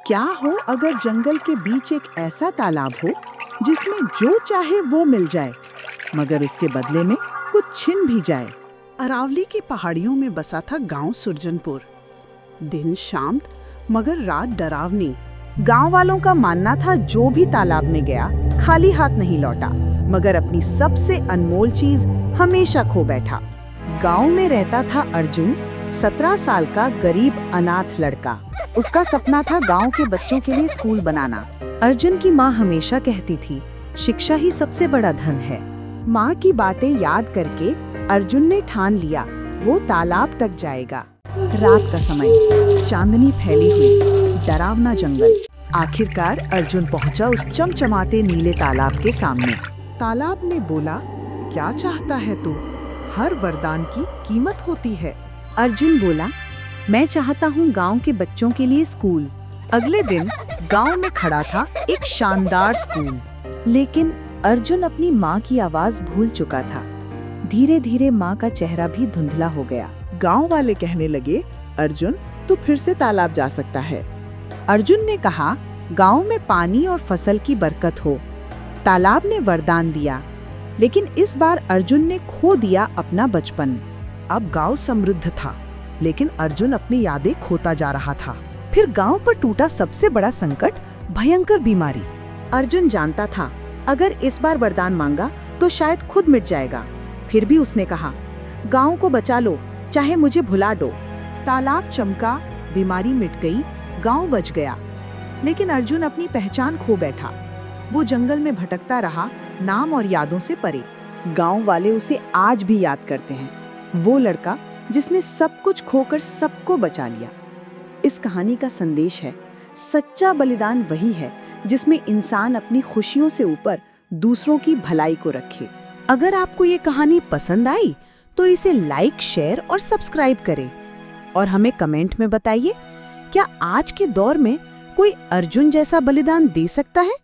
क्या हो अगर जंगल के बीच एक ऐसा तालाब हो जिसमें जो चाहे वो मिल जाए, मगर उसके बदले में कुछ छिन भी जाए। अरावली की पहाड़ियों में बसा था गांव सुरजनपुर। दिन शांत मगर रात डरावनी। गांव वालों का मानना था जो भी तालाब में गया खाली हाथ नहीं लौटा, मगर अपनी सबसे अनमोल चीज हमेशा खो बैठा। गांव में रहता था अर्जुन, 17 साल का गरीब अनाथ लड़का। उसका सपना था गांव के बच्चों के लिए स्कूल बनाना। अर्जुन की माँ हमेशा कहती थी, शिक्षा ही सबसे बड़ा धन है। माँ की बातें याद करके अर्जुन ने ठान लिया वो तालाब तक जाएगा। रात का समय, चांदनी फैली हुई, डरावना जंगल। आखिरकार अर्जुन पहुंचा उस चमचमाते नीले तालाब के सामने। तालाब ने बोला, क्या चाहता है तू? हर वरदान की कीमत होती है। अर्जुन बोला, मैं चाहता हूँ गांव के बच्चों के लिए स्कूल। अगले दिन गांव में खड़ा था एक शानदार स्कूल, लेकिन अर्जुन अपनी माँ की आवाज भूल चुका था। धीरे धीरे माँ का चेहरा भी धुंधला हो गया। गांव वाले कहने लगे, अर्जुन तू फिर से तालाब जा सकता है। अर्जुन ने कहा, गांव में पानी और फसल की बरकत हो। तालाब ने वरदान दिया, लेकिन इस बार अर्जुन ने खो दिया अपना बचपन। अब गांव समृद्ध था, लेकिन अर्जुन अपनी यादें खोता जा रहा था। फिर गांव पर टूटा सबसे बड़ा संकट, भयंकर बीमारी। अर्जुन जानता था अगर इस बार वरदान मांगा तो शायद खुद मिट जाएगा। फिर भी उसने कहा, गांव को बचा लो, चाहे मुझे भुला दो। तालाब चमका, बीमारी मिट गई, गांव बच गया। लेकिन अर्जुन अपनी पहचान खो बैठा। वो जंगल में भटकता रहा, नाम और यादों से परे। गांव वाले उसे आज भी याद करते हैं, वो लड़का जिसने सब कुछ खोकर सबको बचा लिया। इस कहानी का संदेश है, सच्चा बलिदान वही है जिसमें इंसान अपनी खुशियों से ऊपर दूसरों की भलाई को रखे। अगर आपको ये कहानी पसंद आई तो इसे लाइक, शेयर और सब्सक्राइब करें। और हमें कमेंट में बताइए, क्या आज के दौर में कोई अर्जुन जैसा बलिदान दे सकता है?